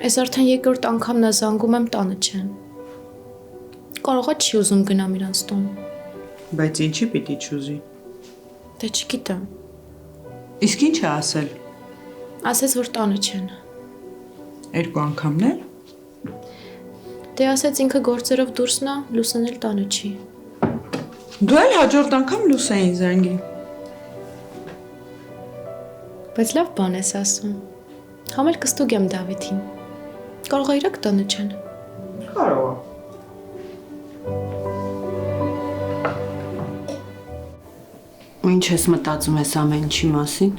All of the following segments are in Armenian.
Այս արդեն երկրորդ անգամն է զանգում եմ տանը չեն։ Կարող է չի ուզում գնամ իրանց տուն։ Բայց ինչի պիտի չուզի։ Դե չգիտեմ։ Իսկ ինչ է ասել։ Ասեց, որ տանը չեն։ Երկու անգամներ։ Դե ասեց ինքը գործերով դուրսն է, Լուսեն էլ տանը չի։ Դու էլ հաջորդ անգամ Լուսային զանգի։ Բայց լավ բան ես ասում։ Համել կստուգեմ Դավիթին։ Կարող է իրոք տանը չեն։ Կարող է։ Ինչ ես մտածում ես ամեն ինչի մասին։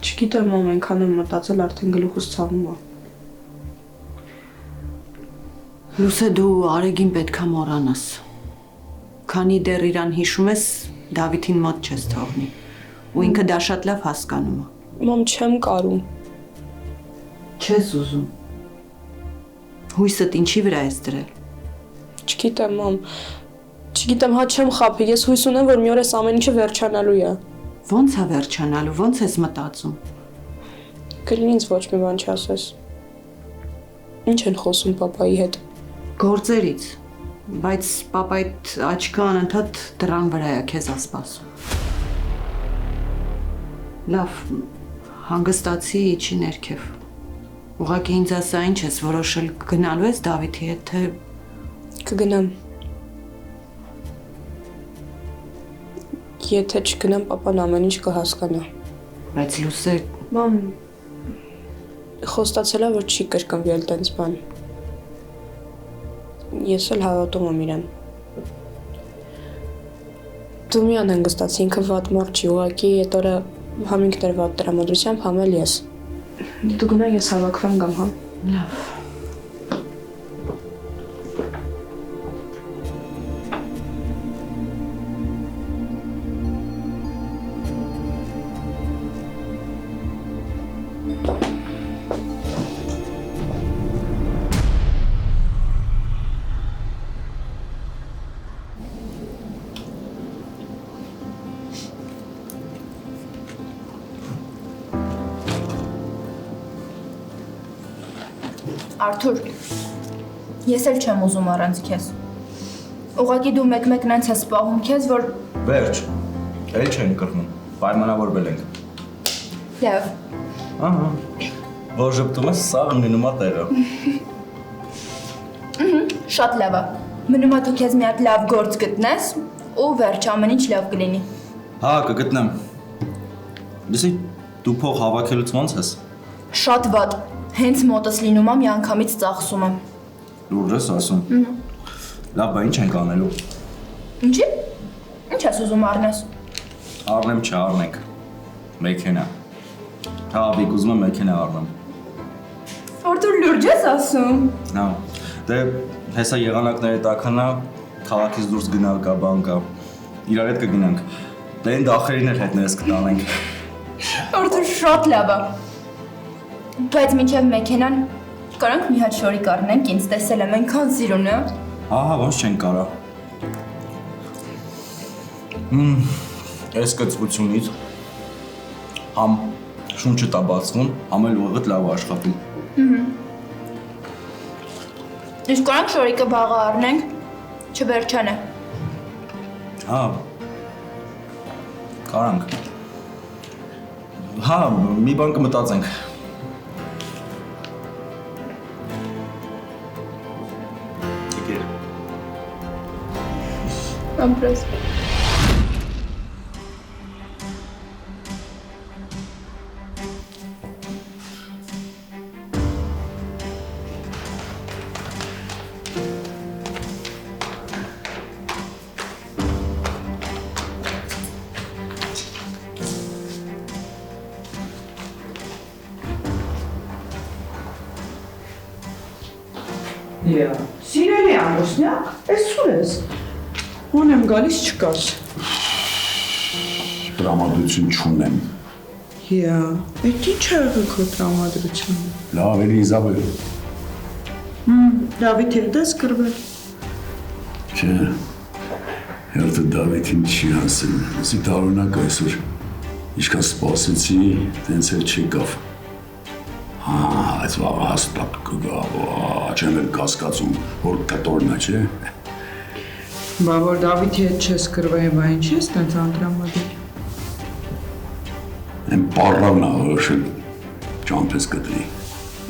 Չգիտեմ, այնքան եմ մտածել, արդեն գլուխս ցավում է։ Լուսե դու Արեգին պետքա մոռանաս։ Քանի դեռ իրան հիշում ես, Դավիթին մոտ չես թողնի։ Ու ինքը դա շատ լավ հասկանում է։ Մամ, չեմ կարում։ Չես ուզում։ Հույսդ ինչի վրա ես դրել։ Չգիտեմ, մամ։ Չգիտեմ, հա չեմ խաբի, ես հույս ունեմ, որ մի օր այս ամեն ինչը վերջանալու է։ Ոնց է վերջանալու, ոնց ես մտածում։ Կլինի ինձ ոչ մի բան չասես։ Ինչ են խոսում պապայի հետ։ Գործերից, բայց պապայդ աչքը անընդհատ դռան վրա է քեզ ասպասում։ Լավ, հանգստացի իջի ներքև։ Ուղղակի ինձ ասա ինչ ես որոշել գնալու ես Դավիթի հետ, թե Կգնամ։ Եթե չգնամ, պապան ամեն ինչ կհասկանա։ բայց Լուսե Մամ, խոստացել է, որ չի կրկնվել տենց բան։ Ես էլ հավատում եմ իրան։ Դու մի անհանգստացի, ինքը վատ մարդ չի, ուղղակի այդ օրը համինքն էր վատ տրամադրությամբ, համել ես։ Դու գնա, ես հավաքվեմ գամ, հա։ լավ։ Արթուր, ես էլ չեմ ուզում առանց քեզ։ Ուղղակի դու մեկ-մեկ նենց ես սպահում քեզ, որ… Վերջ, էլ չենք կրկնում, պայմանավորվել ենք։ Լավ, Ահա, որ ժպտում ես, սաղ լինում է տեղը։ շատ լավ է։ Մնում է դու քեզ մի հատ լավ գործ գտնես, ու վերջ ամեն ինչ լավ կլինի։ Հա, կգտնեմ։ Լսի, դու փող հավաքելուց ոնց ես։ Շատ վատ, հենց մոտս լինում է մի անգամից ծախսում եմ։ Լուրջ ես ասում։ Լավ, բա ինչ ենք անելու։ Ինչի՞։ Ինչ ես ուզում առնես։ Առնեմ չառնենք։ Մեքենա։ Հա, բիկ ուզում եմ մեքենա առնեմ։ Արթուր, լուրջ ես ասում։ Հա, դե հեսա եղանակների տականա, քաղաքից դուրս գնալ կա, բան կա։ Իրար հետ կգնանք։ Դե այն դախերին էլ հետներս կտանենք։ Արթուր, շատ լավ է։ Բայց մինչև մեքենան կարանք մի հատ շորիկ առնենք, ինձ տեսել եմ այնքան սիրուն է։ Ահա, ոնց չենք կարա։ Այս կծվությունից համ շունչը տա բացվում, համ էլ ուղղդ լավ աշխատի։ Իսկ կարանք շորիկը վաղը առնենք, չվերջանե։ Հա, կարանք։ Հա, մի բան կմտածենք։ Եկեր։ Ամպրես։ Սիրելի ամուսնյակ, ես սուր ես։ Ուն եմ գալիս չկաս։ Տրամադրություն չունեմ։ Այդ ինչ է եղել քո տրամադրությունը։ Լավ էլի Իզաբել։ Դավիթի հետ ես կռվել։ Չէ, հերթը Դավիթին չի հասել։ Իսկ տարօրինակ այսօր ինչքան սպասեցի, տենց էլ չեկավ։ Այս վաղը հաստատ կգա, չեմ էլ կասկածում, որ կտորն է, չէ։ Բա որ Դավիթի հետ չես կրվեի, բա ինչ ես տենց անդրամադիր։ Եմ պարավն աղոշել, ճամպես կտրի։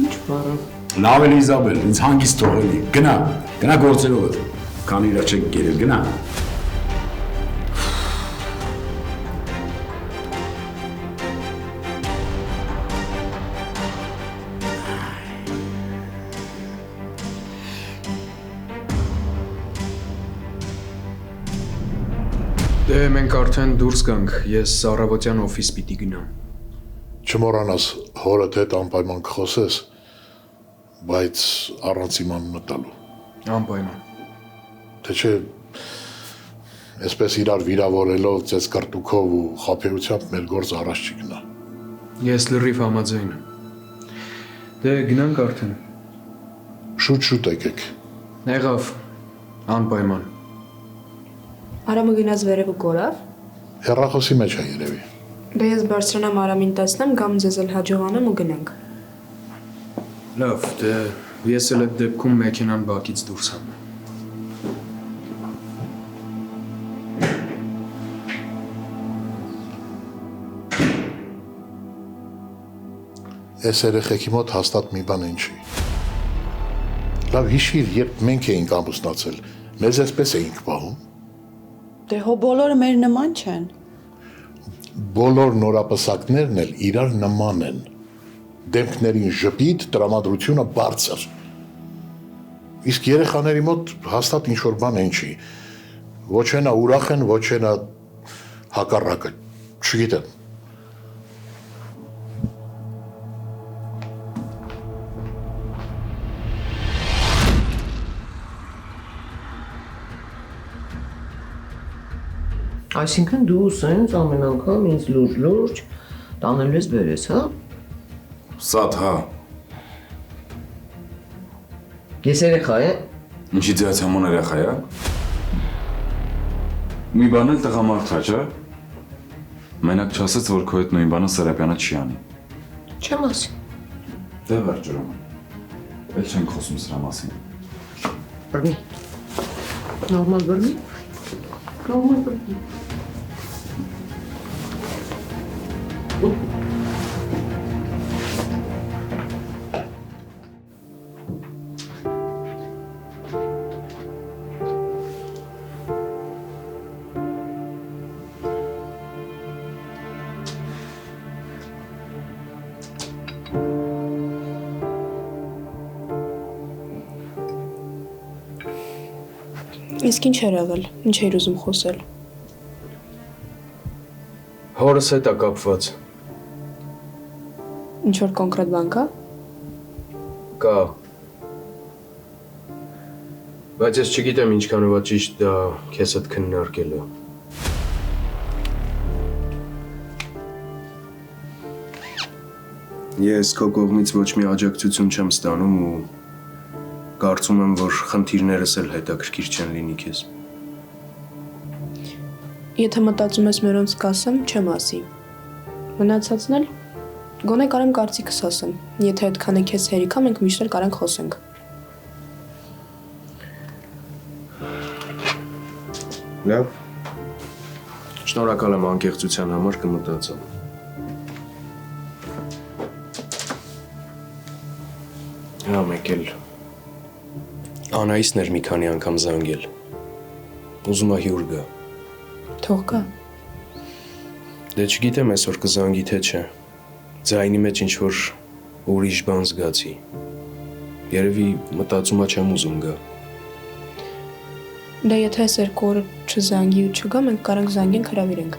Ինչ բարավ։ Լավ էլ Իզաբել, ինձ հանգիստ թողելի, գնա գործերովդ, քանի իրա չեք գերել, գնա։ Դե մենք արդեն դուրս գանք, ես առավոտյան օֆիս պիտի գնամ։ Չմոռանաս հորդ հետ անպայման կխոսես, բայց առանց իմ անունը տալու։ Անպայման։ Թե չէ, այսպես իրար վիրավորելով, ձեզ կրտուքով ու խաբեությամբ մեր գործ առաջ չի գնա։ Ես լրիվ համաձայն եմ։ Դե գնանք արդեն։ Շուտ եկեք։ Եղավ, անպայման։ Արամը գնաց վերևը կորավ։ Հեռախոսի մեջ է երևի։ Դե ես բարձրանամ Արամին տեսնեմ, կամ ձեզ էլ հաջողանամ ու գնանք։ Լավ, դե ես էլ այդ դեպքում մեքենան բակից դուրս եմ։ Այս երեխեքի մոտ հաստատ մի բան ինչի։ Լավ հիշիր, երբ մենք էինք ամուսնացել, մեզ այսպես էինք պահում։ Դե հո բոլորը մեր նման չեն։ Բոլոր նորապսակներն էլ իրար նման են։ Դեմքներին ժպիտ, տրամադրությունը բարձր։ Իսկ երեխաների մոտ հաստատ ինչ-որ բան ինչի։ Ոչ ենա ուրախ են, ոչ ենա հակառակը, չգիտեմ։ Այսինքն դու սենց ամեն անգամ ինձ լուրջ տանելու ես բերես, հա? Սատ, հա։ Ես երեխա է։ Ինչի ձեզ համոն երեխա է։ Մի բան էլ տղամարդ հա, չէ։ Մենակ չասեց, որ քո հետ նույն բանը Սարապյանը չի անի։ Չեմ ասի։ Դե վերջերում։ Էլ չենք խոսում սրա մասին։ Բրնի։ Նորմալ բրնի։ Նորմալ բրնի։ Իսկ ինչ էր եղել, ինչ էր ուզում խոսել։ Հորս հետ է կապված։ Ինչ-որ կոնկրետ բան կա։ Կա։ Բայց ես չգիտեմ ինչքանով է ճիշտ դա քեզ հետ քննարկելը։ Ես քո կողմից ոչ մի աջակցություն չեմ ստանում ու կարծում եմ, որ խնդիրներս էլ հետաքրքիր չեն լինի քեզ։ Եթե մտածում ես մերոնց կասեմ, չեմ ասի։ Մնացածն էլ գոնե կարեմ կարծիքս ասեմ։ Եթե այդքան է քեզ հերիքա, մենք միշտ էլ կարանք խոսենք։ Լավ։ Շնորհակալ եմ անկեղծության համար, կմտածեմ։ Հա, մեկ էլ Անայիսն էր մի քանի անգամ զանգել։ Ուզում է հյուր գա։ Թող գա։ Դե չգիտեմ այսօր կզանգի թե չէ։ Ձայնի մեջ ինչ-որ ուրիշ բան զգացի։ Երևի մտածում է չեմ ուզում գա։ Դե եթե այս երկու օրը չզանգի ու չգա, մենք կարանք զանգենք հրավիրենք։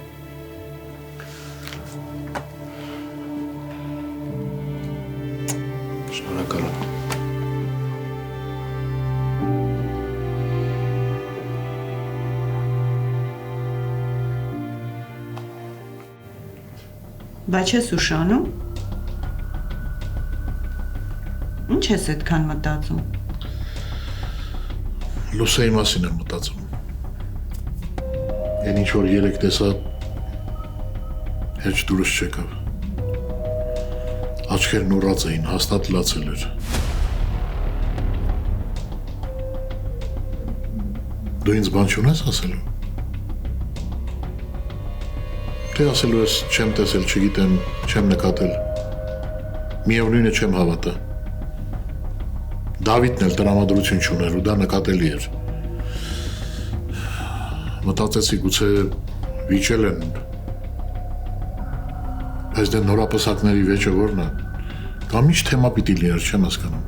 Շնորհակալ եմ։ Բայց ես ուշանում։ Ինչ ես այդքան մտածում։ Լուսեի մասին եմ մտածում։ Այն ինչ որ երեք տեսա, հեչ դուրս չեկավ։ Աչքերն ուռած էին, հաստատ լացել էր։ Դու ինձ բան չունես ասելու։ Թե ասելու ես չեմ տեսել, չգիտեմ, չեմ նկատել։ Միևնույնը չեմ հավատա։ Դավիթն էլ տրամադրություն չուներ ու դա նկատելի էր։ Մտածեցի գուցե վիճել են։ Այս դե նորապսակների վեճը որն է։ Կամ ինչ թեմա պիտի լիներ, չեմ հասկանում։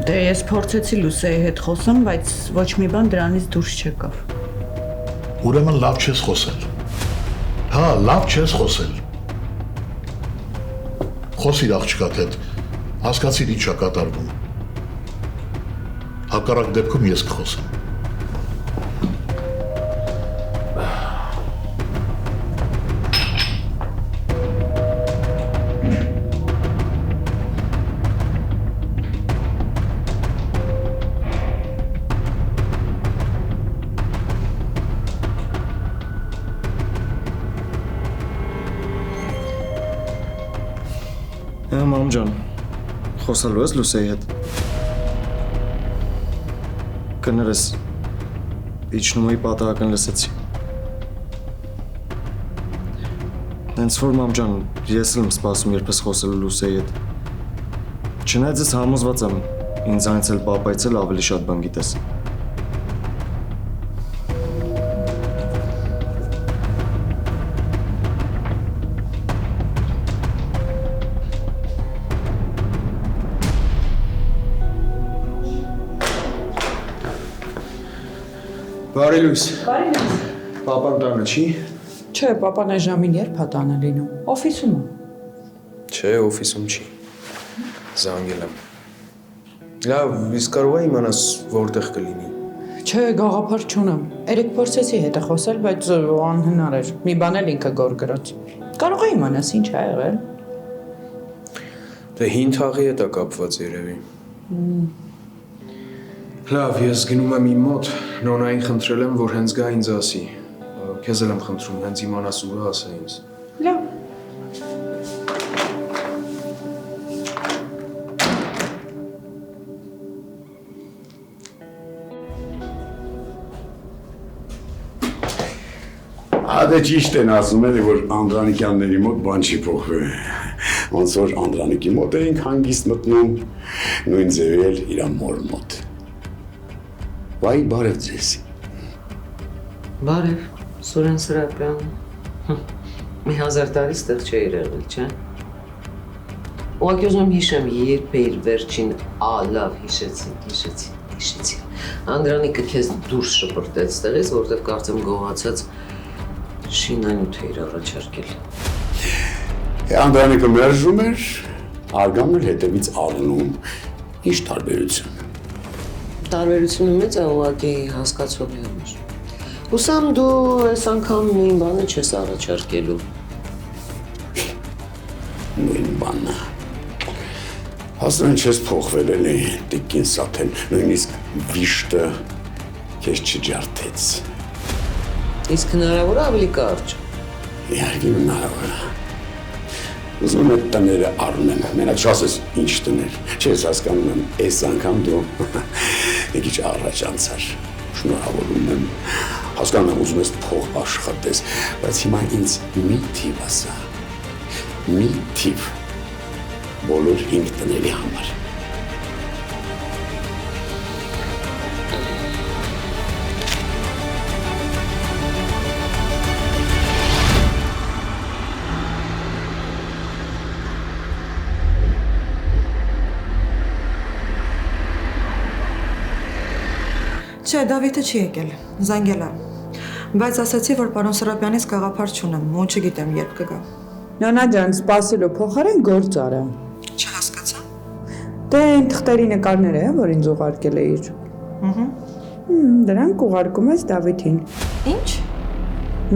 Դե ես փորձեցի Լուսեի հետ խոսեմ, բայց ոչ մի բան դրանից դուրս չեկավ։ Ուրեմն լավ չես խոսել։ Հա, լավ չես խոսել։ Խոսիր աղջկադ հետ, հասկացիր ինչ է կատարվում։ Հակառակ դեպքում ես կխոսեմ։ Մամ ջան, խոսալու ես Լուսեի հետ։ Կներես, իջնումի պատահական լսեցի։ Հենց որ մամ ջան, ես էլ եմ սպասում երբ ես խոսելու Լուսեի հետ։ Չնայած ես համոզված եմ, ինձանից էլ պապայից էլ ավելի շատ բան գիտես։ Բարի լույս։ Պապան տանը չի։ Չէ, պապան այս ժամին երբ է տանը լինում։ Օֆիսում է։ Չէ, օֆիսում չի։ Զանգել եմ։ Լավ, իսկ կարող է իմանաս որտեղ կլինի։ Չէ, գաղափար չունեմ։ Երեք փորձեցի հետը խոսել, բայց անհնար էր։ Մի բան էլ ինքը գոր գրած։ Կարող է իմանաս ինչ ա եղել։ Դե հին թաղի հետ է կապված երևի։ Լավ, ես գնում եմ իմ մոտ, նոնային խնդրել եմ, որ հենց գա ինձ ասի։ Քեզ էլ եմ խնդրում, հենց իմանաս ու ասա ինձ։ Լավ։ Ադե ճիշտ են ասում էլի, որ Անդրանիկյանների մոտ բան չի փոխվել։ Ոնց որ Անդրանիկի մոտ էինք հանգիստ մտնում, նույն ձևի էլ իր մոր մոտ։ Վայ, բարև ձեզ։ Բարև, Սուրեն Սրապյան։ Մի 1000 տարի ստեղ չէ եղել, չէ։ Ուղղակի ուզում եմ հիշեմ, երբ էիր վերջին, լավ, հիշեցի։ Անդրանիկը քեզ դուրս շպրտեց տեղից, որտեղ կարծեմ գողացած շինանյութ էիր առաջարկել։ Անդրանիկը մերժում էր, Արգամն էլ հետևից առնում։ Ինչ տարբերություն։ Տարբերությունը մեծ է ուղղակի հասկացողի համար։ Հուսամ դու այս անգամ նույն բանը չես առաջարկելու։ Նույն բանը։ Հասնեն չես փոխվել էլի, տիկին Սաթեն, նույնիսկ վիշտը քեզ չջարդեց։ Իսկ հնարավոր է ավելի կարճ։ Իհարկե հնարավոր է։ Ուզում եմ տները առնեմ, մենակ չասես ինչ տներ, չես հասկանում եմ, այս անգամ դու մի քիչ առաջ անցար, շնորհավորում եմ, հասկանում եմ ուզում ես փող աշխատես, բայց հիմա ինձ մի թիվ ասա, մի թիվ, բոլոր 5 տների համար։ Չէ, Դավիթը չի եկել, զանգել է, բայց ասացի, որ պարոն Սրապյանից գաղափար չունեմ, ու չգիտեմ երբ կգա։ Նանա ջան, սպասելու փոխարեն գործ արա։ Չհասկացա։ Դե այն թղթերի նկարները, որ ինձ ուղարկել էիր։ Դրանք ուղարկում ես Դավիթին։ Ինչ։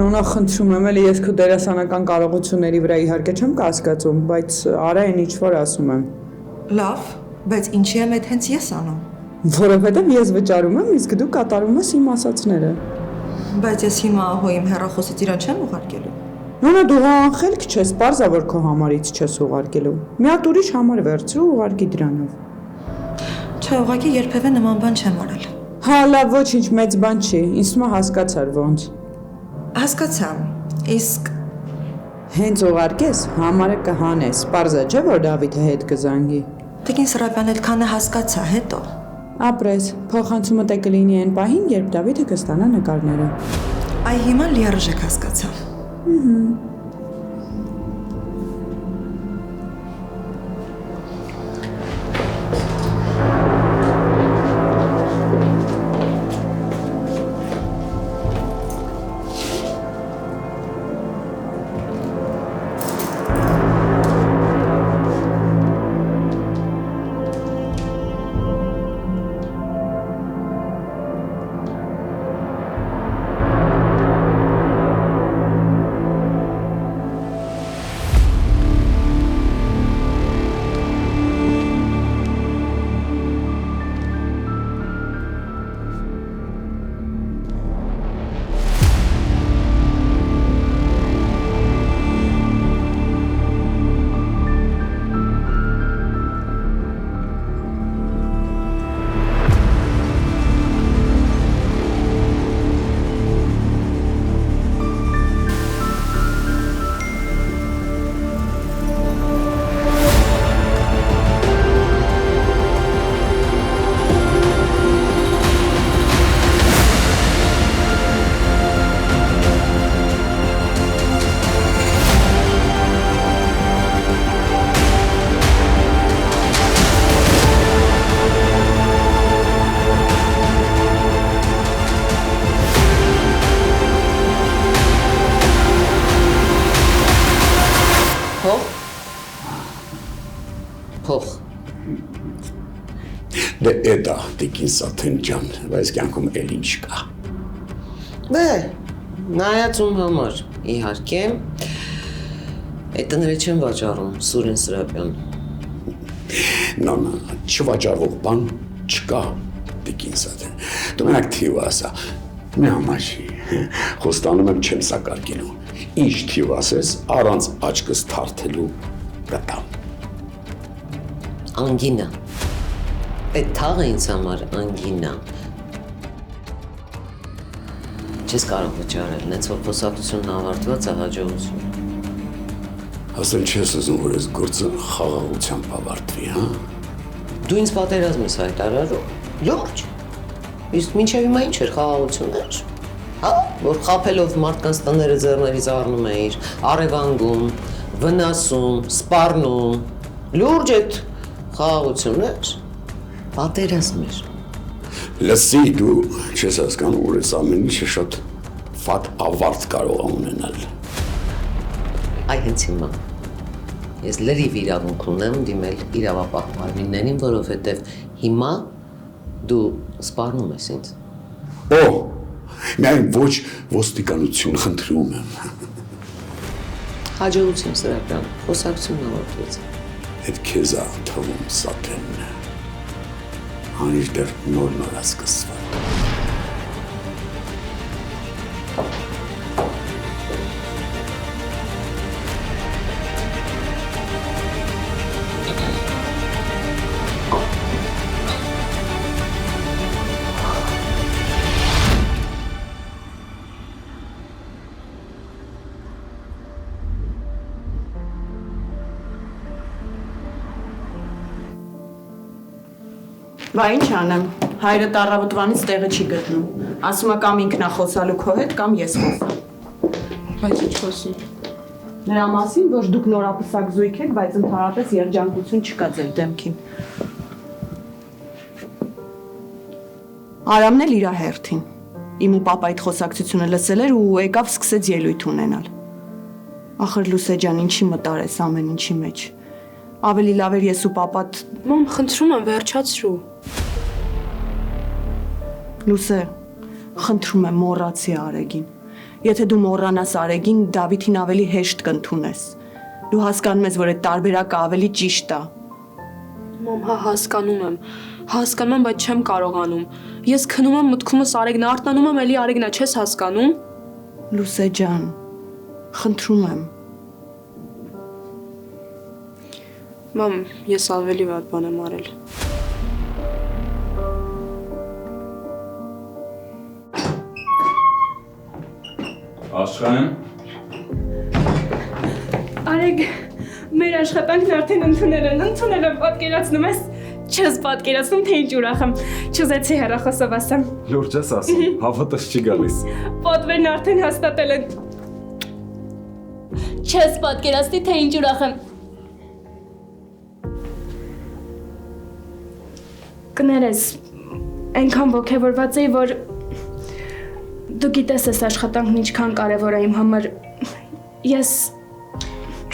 Նոնա, խնդրում եմ, էլի ես քո դերասանական կարողությունների վրա իհարկե չեմ կասկածում, բայց արա այն ինչ որ ասում եմ։ Լավ, բայց ինչի եմ այդ հենց ես անում։ Որովհետև ես վճարում եմ, իսկ դու կատարում ես իմ ասածները։ Բայց ես հիմա ահո իմ հեռախոսից իրան չեմ ուղարկելու։ Նոնա դու անխելք չես, պարզա որ քո համարից չես ուղարկելու։ Մի հատ ուրիշ համար վերցրու ուղարկի դրանով։ Չէ, ուղղակի երբևէ նման բան չեմ արել։ Հա, լավ, ոչինչ մեծ բան չի, ինձ թվում է հասկացար ոնց։ Հասկացա, իսկ Հենց ուղարկես, համարը կհանես, պարզա չէ որ Դավիթը հետ կզանգի։ Տիկին Սրապյանն այդքանը հասկացա, հետո։ Ապրես, փոխանցումը տե կլինի այն պահին, երբ Դավիթը կստանա նկարները։ Այ հիմա լիարժեք հասկացա։ Փող։ Դե էդա տիկին Սաթեն ջան, բայց կյանքում էլ ինչ կա։ Դե, նայածում համար, իհարկե, այդ տները չեն վաճառում, Սուրեն Սրապյան։ Նոնա, չվաճառվող բան չկա, տիկին Սաթեն։ Դու մենակ թիվ ասա, մի համաշի, խոստանում եմ չեմ սակարկելու։ Ինչ թիվ ասես, առանց աչքս թարթելու կտամ։ Անգինա։ Այդ թաղը ինձ համար անգինա։ Չես կարող վճարել, նենց որ փոսատությունն ավարտված է հաջողություն։ Ասել չես ուզում, որ այս գործը խաղաղությամբ ավարտվի, հա։ Դու ինձ պատերազմ ես հայտարարում։ Լուրջ։ Իսկ մինչև հիմա ինչ էր խաղաղություններ։ Հա, որ խափելով մարդկանց տները ձեռներից առնում էիր, արևանգում, վնասում, սպառնում։ Լուրջ այդ խաղաղություններ։ Պատերազմ էր։ Լսի, դու չես հասկանում, որ այս ամեն ինչը շատ վատ ավարտ կարող է ունենալ։ Այ հենց հիմա ես լրիվ իրավունք ունեմ դիմել իրավապահ մարմիններին, որովհետև հիմա դու սպառնում ես ինձ։ Օ, միայն ոչ ոստիկանություն խնդրում եմ։ Հաջողություն Սրապյան, խոսակցությունն ավարտվեց։ Այդ քեզ է թվում Սաթեն։ Հանիշ դեռ նոր է սկսվել։ Բա ինչ անեմ, հայրը տառավտվանից տեղը չի գտնում, ասում է կամ ինքնա խոսալու քո հետ, կամ ես խոսամ։ Բայց ինչ խոսի։ Նրա մասին, որ դուք նորապսակ զույգ եք, բայց ընդհանրապես երջանկություն չկա ձեր դեմքին։ Արամն էլ իր հերթին։ Իմ ու պապա այդ խոսակցությունը լսել էր ու եկավ սկսեց ելույթ ունենալ։ Ախր Լուսե ջան, ինչի մտարես ամեն ինչի մեջ։ Ավելի լավ էր ես ու պապատ։ Մամ, խնդրում եմ, վերջացրու։ Լուսե, խնդրում եմ մոռացի Արեգին։ Եթե դու մոռանաս Արեգին, Դավիթին ավելի հեշտ կընդունես։ Դու հասկանում ես, որ այդ տարբերակը ավելի ճիշտ է։ Մամ, հա, հասկանում եմ, բայց չեմ կարողանում։ Ես քնում եմ մտքումս Արեգն, արտանում եմ էլի Արեգնա, չես հասկանում։ Լուսե ջան, Խնդրում եմ։ Մամ, ես ավելի վատ բան եմ արել։ Աշխարհ Արեգ, մեր աշխատանքն արդեն ընդունել են, պատկերացնում ես, չես պատկերացնում, թե ինչ ուրախ եմ, չուզեցի հեռախոսով ասեմ։ լուրջ ես ասում, հավատս չի գալիս։ Պատվերն արդեն հաստատել են։ Չես պատկերացնի, թե ինչ ուրախ եմ։ Կներես, այնքան ոգևորված էի, որ դու գիտես այս աշխատանքն ինչքան կարևոր է իմ համար։ Ես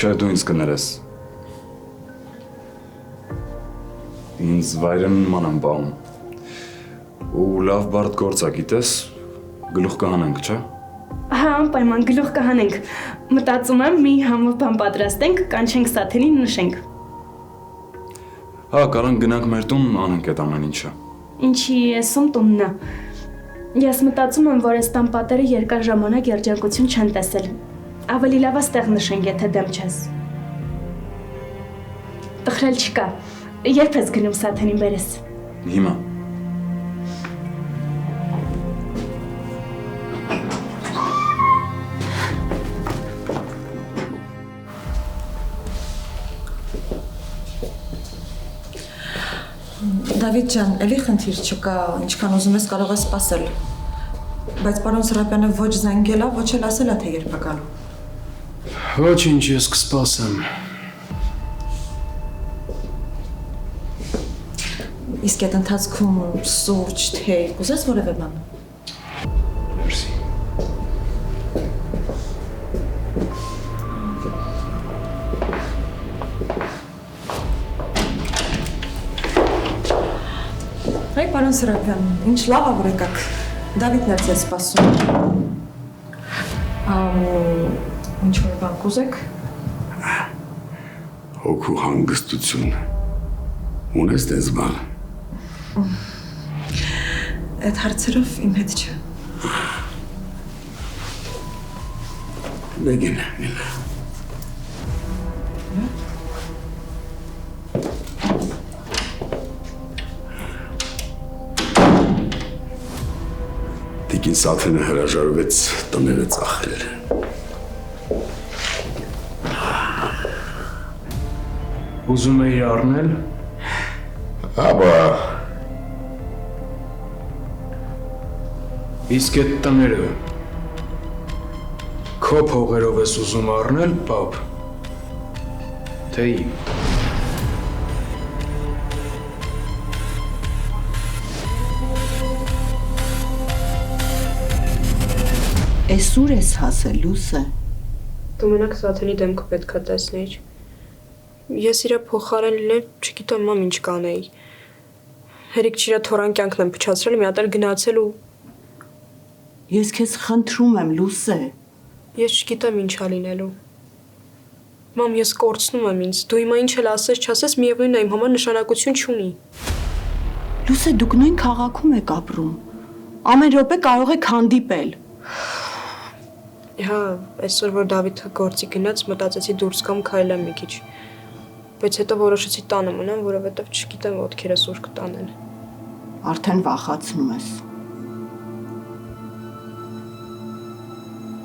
Չէ, դու ինձ կներես։ Ինձ վայրեն նման եմ բաղում։ Ու լավ բարդ գործ է, գիտես, գլուխ կհանենք, չէ։ Հա, անպայման գլուխ կհանենք։ Մտածում եմ մի համով բան պատրաստենք, կանչենք Սաթենին, նշենք։ Հա, կարանք գնանք մեր տուն, անենք այդ ամեն ինչը։ Ինչի եսում տունն է։ Ես մտածում եմ, որ այս տան պատերը երկար ժամանակ երջանկություն չեն տեսել։ Ավելի լավ է ստեղ նշենք, եթե դեմ չես։ Տխրել չկա։ Երբ ես գնում Սաթենին բերես։ Հիմա։ Դավիթ ջան, էլի խնդիր չկա, ինչքան ուզում ես կարող ես սպասել։ Բայց պարոն Սրապյանը ոչ զանգել է, ոչ էլ ասել է, թե երբ է գալու։ Ոչինչ, ես կսպասեմ։ Իսկ այդ ընթացքում սուրճ, թեյ, կուզես որևէ բան։ Մերսի։ Հայ պարոն Սրապյան, ինչ լավ է որ եկաք։ Դավիթն էր ձեզ սպասում։ Ինչ որ բան կուզեք։ Հոգու հանգստություն։ Ունես դες բան։ Այդ հարցերով իմ հետ չէ։ Բեգին։ Տիկին Սաթենը հրաժարվեց տները ծախել։ Ուզում էի առնել։ Աբա Իսկ այդ տները քո փողերով ես ուզում առնել, պապ։ Թե իմ։ Էս ուր ես հասել, Լուսե։ Դու մենակ Սաթենի դեմքը պետք է տեսնեիր։ Ես իրա փոխարեն լինել, չգիտեմ մամ ինչ կանեի։ Հերիք չիրա թորան կյանքն եմ փչացրել, մի հատ էլ գնացել ու Ես քեզ խնդրում եմ, Լուսե։ ես չգիտեմ ինչա լինելու։ Մամ, ես կորցնում եմ ինձ։ Դու հիմա ինչ էլ ասես, չասես, միևնույնն է իմ համար նշանակություն չունի։ Լուսե, դուք նույն քաղաքում եք ապրում։ Ամեն րոպե կարող եք հանդիպել։ Հա, այսօր որ Դավիթը գործի գնաց, մտածեցի դուրս գամ քայլեմ մի քիչ։ Բայց հետո որոշեցի տանը մնամ, որովհետև չգիտեմ ոտքերս ուր կտանեն։ Արդեն վախացնում ես։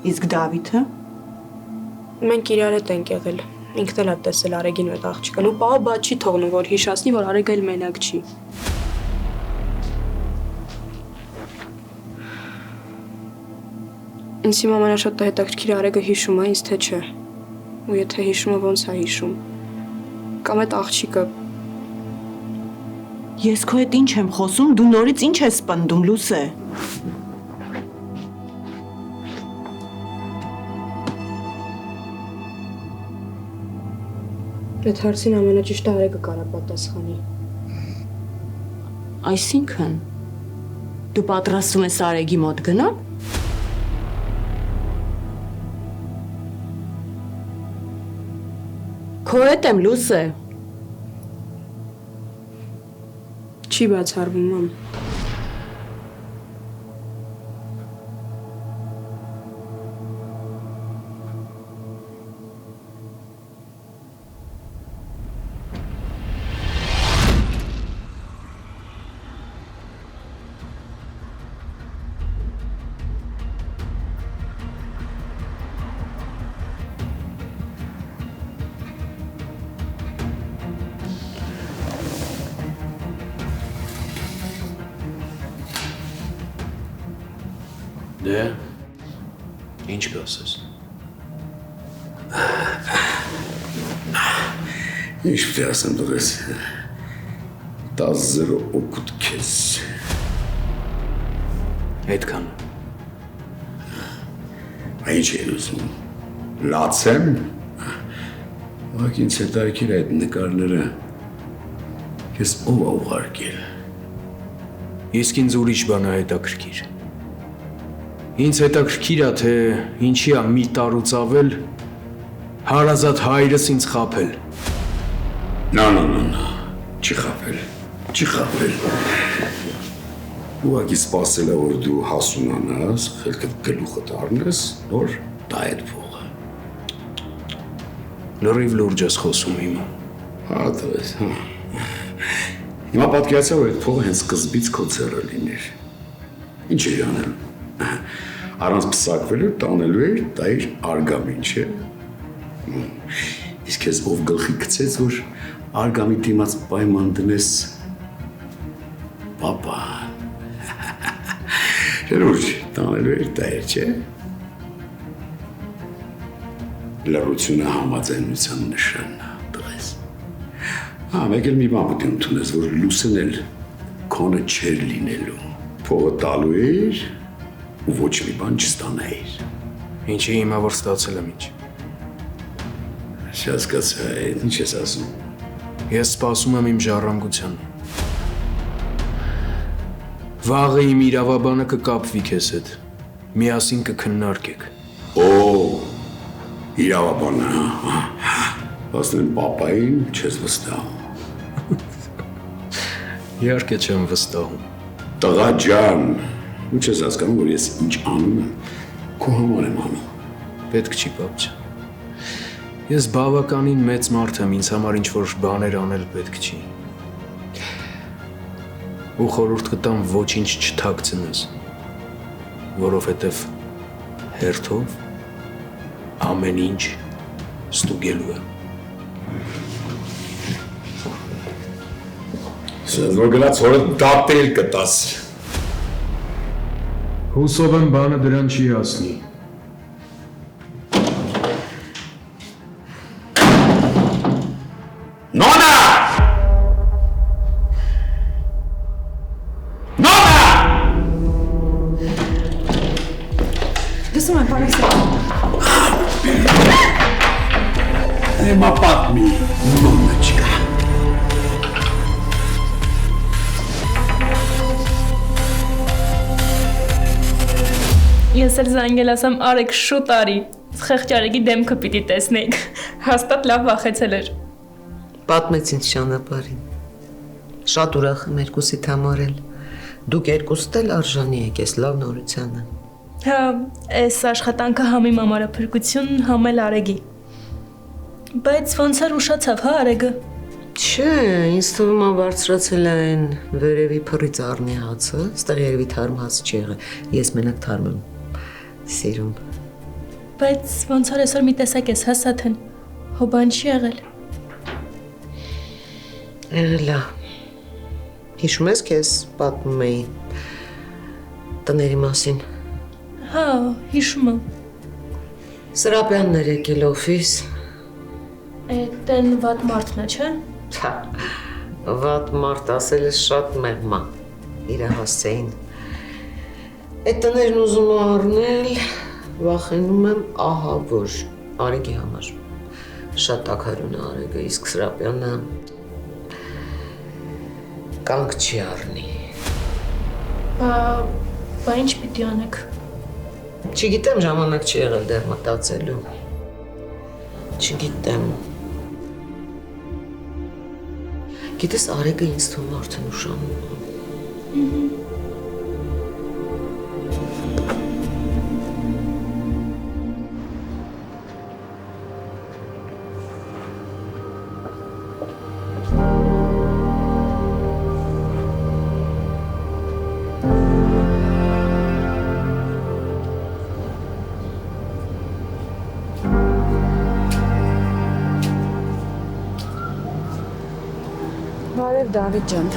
Իսկ Դավիթը։ Մենք իրար հետ ենք եղել։ Ինքն էլ է տեսել Արեգին այդ աղջիկան ու պահը բա չի թողնում, որ հիշացնի, որ Արեգը էլ մենակ չի։ Ինձ հիմա ամենաշատը հետաքրքիր Արեգը հիշում է, ինձ թե չէ։ Ու եթե հիշում է, ոնց է հիշում։ Կամ այդ աղջիկը։ Ես քո հետ ինչ եմ խոսում, դու նորից ինչ ես պնդում, Լուսե։ Այդ հարցին ամենաճիշտը Արեգը կարա պատասխանի։ Այսինքն դու պատրաստում ես Արեգի մոտ գնալ։ Քո հետ եմ, Լուսե։ Չի բացառվում, մամ։ Դե ինչ կասես։ Ինչ պետք է ասեմ դուրս։ 10-0 օգուտ քեզ։ Այդքան։ Ինչ է ուզում։ Լացեմ։ Ահա ինձ հետ այքիր այդ նկարները։ Ես ով է ուղարկել։ Իսկ ինձ ուրիշ բան է հետաքրքիր։ Ինձ հետաքրքիր է, թե ինչի է մի տարուց ավել հարազատ հայրս ինձ խաբել։ No, չի խաբել, չի խաբել։ Ուղղակի սպասել է, որ դու հասունանաս, խելքդ գլուխդ առնես, նոր տա այդ փողը։ Լրիվ լուրջ ես խոսում հիմա։ Հա, տվես, հա։ Հիմա պատկերացա, որ այդ փողը հենց սկզբից քո ձեռը լիներ։ Ինչ էի անել։ Առանց պսակվելու տանելու էր, դա էր արգամին, չէ։ Իսկ ես ով գլխի գցեց, որ արգամի դիմաց պայման դնես պապա։ Շերուր, տանելու էր, դա էր, չէ։ Լրությունը համաձայնության նշանն է, տղես։ Հա, մեկ էլ մի բան պետք է ընդունես, որ լուսն էլ քոնը չէր լինելու։ Փողը տալու էր ու ոչ մի բան չստանայիր։ Ինչի հիմա որ ստացել եմ ինչ։ Չհասկացա, ինչ ես ասում։ Ես սպասում եմ իմ ժառանգության։ Վաղը իմ իրավաբանը կկապվի քեզ հետ։ Միասին կքննարկեք։ Օ, իրավաբանը, հա։ Ասեն պապային չես վստահում։ Իհարկե չեմ վստահում։ Տղա ջան, ու չես հասկանում, որ ես ինչ անում եմ, քո համար եմ անում։ Պետք չի, պապ ջան։ Ես բավականին մեծ մարդ եմ, ինձ համար ինչ-որ բաներ անել պետք չի։ Ու խորհուրդ կտամ ոչինչ չթաքցնես, որովհետև հերթով ամեն ինչ ստուգելու եմ։ Սենց որ գնաց հորը դատել կտաս։ Հուսով եմ բանը դրան չի հասնի։ Նոնա! Նոնա! Լսում եմ, պարեքս է։ Հիմա պատմի, նոնա չկա։ Ես էլ զանգել ասեմ Արեգ շուտ արի։ Խեղճ Արեգի դեմքը պիտի տեսնեիք։ Հաստատ լավ վախեցել էր։ Պատմեց ինձ ճանապարհին։ Շատ ուրախ եմ երկուսիդ համարել։ Դուք երկուստ էլ արժանի եք այս լավ նորությանը։ Հա, այս աշխատանքը համ իմ ամարափրկություն, համ էլ Արեգի։ Բայց ոնց էր ուշացավ, հա Արեգը։ Չէ, ինձ թվում է բարձրացել է այն վերևի փռից առնի հացը, ստեղ երևի թարմ հաց չի եղել։ Ես մենակ թարմ եմ սիրում։ Բայց ոնց էր այսօր մի տեսակ ես, հա Սաթեն։ Հո բան չի եղել։ Եղել է։ Հիշում ես քեզ պատմում էի տների մասին։ Հա, հիշում եմ։ Սրապյանն էր եկել օֆիս։ Էդ են վատ մարդն է, չէ։ Վատ մարդ ասել ես շատ մեղմ է, իր հասցեին։ Այդ տներն ուզում է առնել, վախենում եմ ահա որ Արեգի համար։ Շատ տաքարյուն է Արեգը, իսկ Սրապյանը կանգ չի առնի։ Բա ինչ պիտի անեք։ Չգիտեմ, ժամանակ չի եղել դեռ մտածելու։ Չգիտեմ։ Գիտես, Արեգը ինձ թվում արդեն ուշանում է։ Բարև Դավիթ ջան։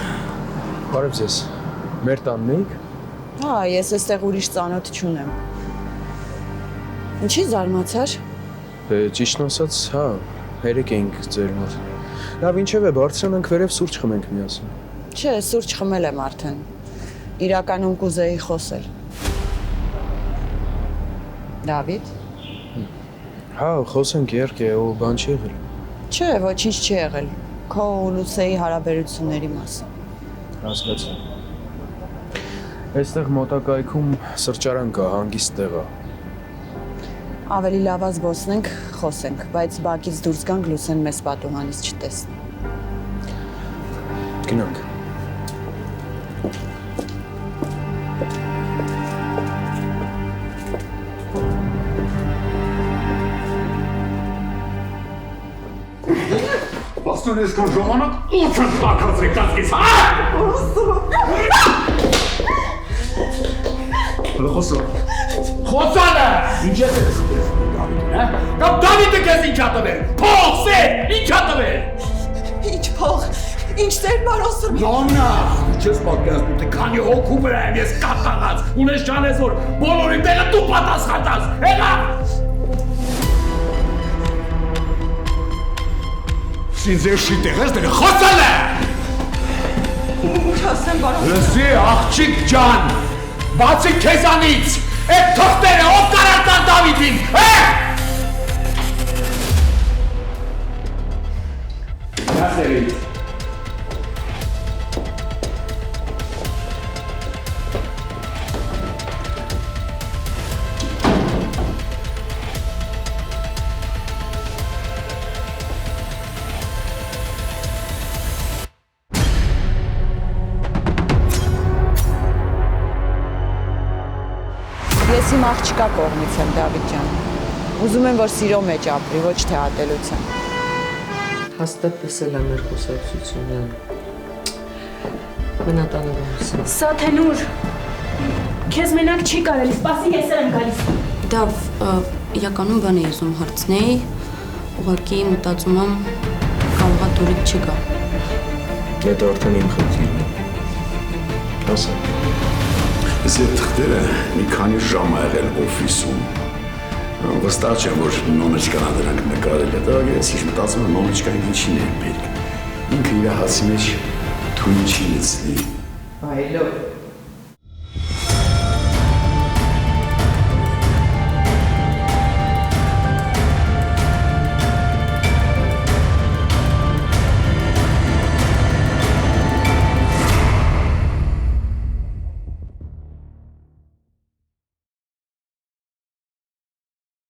Բարև ձեզ։ Մեր տանն էիք։ Հա, ես այստեղ ուրիշ ծանոթ չունեմ։ Ինչի զարմացար։ Ճիշտն ասած, հա, երեք էինք ձեր մոտ։ Լավ, ինչևէ, բարձրանանք վերև սուրճ խմենք միասին։ Չէ, սուրճ խմել եմ արդեն։ Իրականում կուզեի խոսել։ Դավիթ։ Հա, խոսենք երկե, ու բան չի եղել։ Չէ, ոչինչ չի եղել։ Քո ու Լուսեի հարաբերությունների մասին։ Հասկացա։ Այստեղ մոտակայքում սրճարան կա, հանգիստ տեղ է։ Ավելի լավ է զբոսնենք, խոսենք, բայց բակից դուրս գանք Լուսեն մեզ պատուհանից չտեսնի։ Գնանք։ Բաստուն ես կան ժամանակ ուչ ես տակացրեք կազգիս, Խոսո։ Խոսալը։ Ինչ ես Դավիթին, հա? Կամ Դավիթը քեզ ինչ ա տվել։ Փող, սեր, ինչ ա տվել։ Ինչ փող, ինչ ծեր բարոն Սրբի։ Լոմնա, չես պատկերացնում, թե քանի հոգու վրա եմ ես կատաղած, ունես ճանես, որ բոլորի տեղը դու պատասխանած, հեղա։ Սինձերշի տեղես դերը խոսալը։ Ինչ ասեմ բարոն։ Լսի, աղջիկ ջան, բացի քեզանից, այդ թղթերը ով կարարտան Դավիթին, Հասերից։ Ես իմ աղջկա կողմից եմ, Դավիթ ջան։ Ուզում եմ, որ սիրո մեջ ապրի, ոչ թե ատելության։ Հաստատ տեսել եմ մեր խոսակցությունը։ Մենատանը գալիս։ Սաթենուր, քեզ մենակ չի կարելի, սպասի ես եմ գալիս։ Դավ, իրականում բան էի ուզում հարցնեի, ուղղակի մտածում եմ կարողա դուրից չգա։ Դա արդեն իմ խնդիրն է։ Ասա։ Ես այդ թղթերը մի քանի ժամ ա եղել օֆիսում։ Վստահ չեմ, որ նոնոչկան դրանք նկարել է, դա ես ինչ մտածում եմ նոնոչկային ինչին է պետք։ Ինքը իր հացի մեջ թույն չի լցնի։ Այլո։